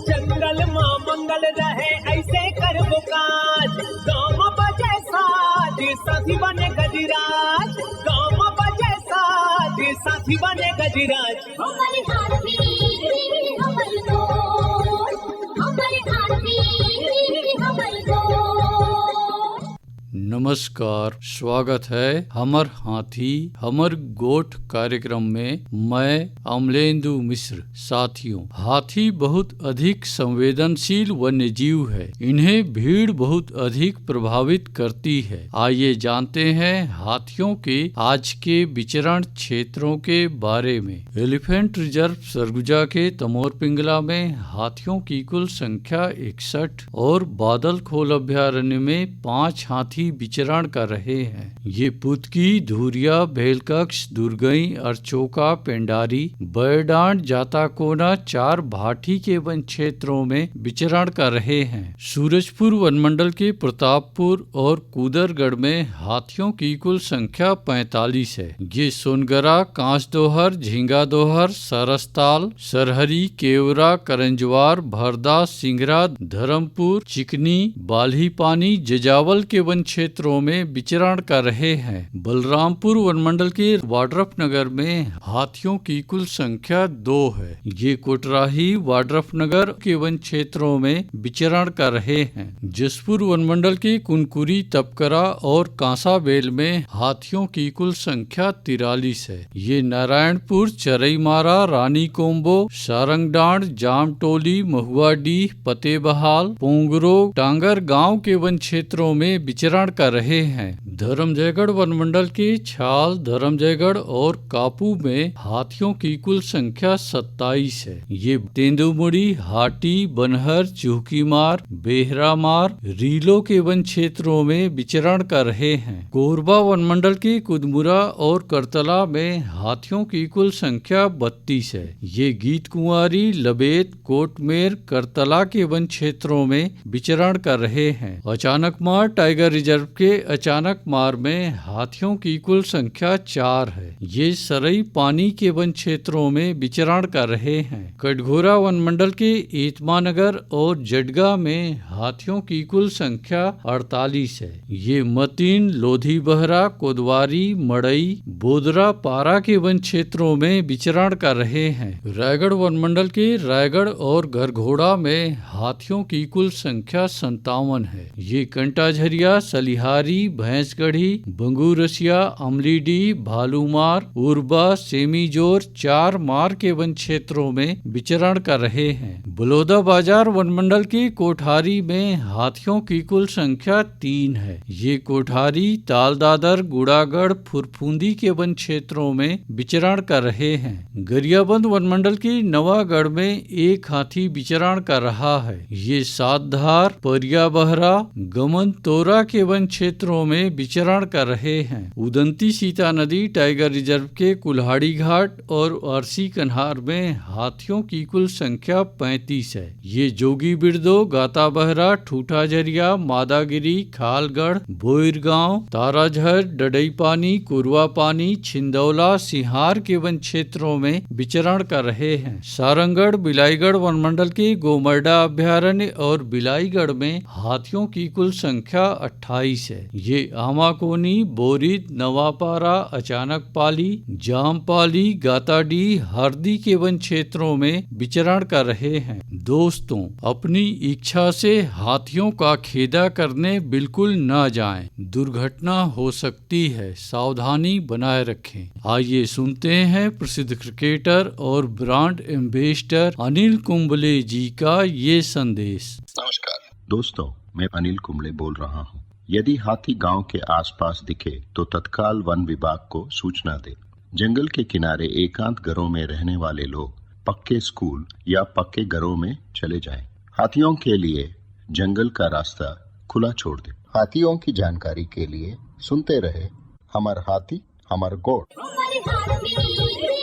जंगल माँ मंगल रहे ऐसे करबो काज, गाँव बजे साज साथी बने गजराज, गाँव बजे साज साथी बने गजराज। हमारे हाथी हमारे दोस्त, हमारे हाथी हमारे दोस्त। नमस्कार, स्वागत है हमर हाथी हमर गोठ कार्यक्रम में। मैं अमलेंदु मिश्र। साथियों, हाथी बहुत अधिक संवेदनशील वन्य जीव है। इन्हें भीड़ बहुत अधिक प्रभावित करती है। आइए जानते हैं हाथियों के आज के विचरण क्षेत्रों के बारे में। एलिफेंट रिजर्व सरगुजा के तमोर पिंगला में हाथियों की कुल संख्या 61 और बादल खोल अभ्यारण्य में 5 हाथी विचरण कर रहे हैं। ये पुतकी, धुरिया, भेलकक्ष, दुर्गई, अरचोका, पेंडारी, बैरडांड, जाताकोना 4 भाटी के वन क्षेत्रों में विचरण कर रहे हैं। सूरजपुर वनमंडल के प्रतापपुर और कूदरगढ़ में हाथियों की कुल संख्या 45 है। ये सोनगरा, कांसदोहर, झींगादोहर, सरसताल, सरहरी, केवरा, करंजवार, भरदा, सिंगरा, धर्मपुर, चिकनी, बाल्हीपानी, जजावल के वन क्षेत्रों में विचरण कर रहे हैं। बलरामपुर वनमंडल के वाड्रफ नगर में हाथियों की कुल संख्या 2 है। ये कोटराही, वाड्रफ नगर के वन क्षेत्रों में विचरण कर रहे हैं। जसपुर वनमंडल के कुनकुरी, तपकरा और कांसाबेल में हाथियों की कुल संख्या 43 है। ये नारायणपुर, चरईमारा, रानी कोम्बो, सारंगडांड, जामटोली, महुआडीह, फतेहबहाल, पोंगरो, टांगर गांव के वन क्षेत्रों में विचरण कर रहे हैं। धर्मजयगढ़ वनमंडल के छाल, धर्मजयगढ़ और कापू में हाथियों की कुल संख्या 27 है। ये तेंदुमुड़ी, हाटी, बनहर, चूहकीमार, बेहरामार, रीलो के वन क्षेत्रों में विचरण कर रहे हैं। कोरबा वनमंडल के कुदमुरा और करतला में हाथियों की कुल संख्या 32 है। ये गीत कुंवारी, लबेत, कोटमेर, करतला के वन क्षेत्रों में विचरण कर रहे हैं। अचानकमार टाइगर रिजर्व के अचानकमार में हाथियों की कुल संख्या 4 है। ये सरई पानी के वन क्षेत्रों में विचरण कर रहे हैं। कटघोरा वनमंडल के एतमानगर और जडगा में हाथियों की कुल संख्या 48 है। ये मतीन, लोधी बहरा, कोदवारी, मड़ई, बोदरा, पारा के वन क्षेत्रों में विचरण कर रहे हैं। रायगढ़ वनमंडल के रायगढ़ और गरघोड़ा में हाथियों की कुल संख्या 57 है। ये कंटाझरिया, सलिहारी, भैंसगढ़ी, बंगूरसिया, अमलीडीह, भालूमार, उर्बा, सेमीजोर 4 मार के वन क्षेत्रों में विचरण कर रहे हैं। बलौदा बाजार वनमंडल के कोठारी में हाथियों की कुल संख्या 3 है। ये कोठारी, तालदादर, गुड़ागढ़, फुरफुंदी के वन क्षेत्रों में विचरण कर रहे हैं। गरियाबंद वनमंडल के नवागढ़ में 1 हाथी विचरण कर रहा है। ये सातधार, परिया बहरा, गमन तोरा के वन क्षेत्रों में विचरण कर रहे हैं। उदंती सीता नदी टाइगर रिजर्व के कुल्हाड़ी घाट और आरसी कन्हार में हाथियों की कुल संख्या 35 है। ये जोगी बिरदो, गाता बहरा, ठूठाझरिया, मादागिरी, खालगढ़, भोईरगांव, ताराझर, डडईपानी, कुरवापानी, छिंदौला, सिहार के वन क्षेत्रों में विचरण कर रहे हैं। सारंगगढ़, बिलाईगढ़ वनमंडल के गोमर्डा अभ्यारण्य और बिलाईगढ़ में हाथियों की कुल संख्या 28 है। ये आमाकोनी, बोरिद, नवापारा, अचानकपाली, जामपाली, गाताडी, हरदी के वन क्षेत्रों में विचरण कर रहे हैं। दोस्तों, अपनी इच्छा से हाथियों का खेदा करने बिल्कुल न जाएं। दुर्घटना हो सकती है, सावधानी बनाए रखें। आइए सुनते हैं प्रसिद्ध क्रिकेटर और ब्रांड एम्बेसडर अनिल कुंबले जी का ये संदेश। नमस्कार दोस्तों, मैं अनिल कुंबले बोल रहा हूँ। यदि हाथी गांव के आसपास दिखे तो तत्काल वन विभाग को सूचना दे। जंगल के किनारे एकांत घरों में रहने वाले लोग पक्के स्कूल या पक्के घरों में चले जाएं। हाथियों के लिए जंगल का रास्ता खुला छोड़ दे। हाथियों की जानकारी के लिए सुनते रहे हमार हाथी हमार गोठ। हमारे हाथी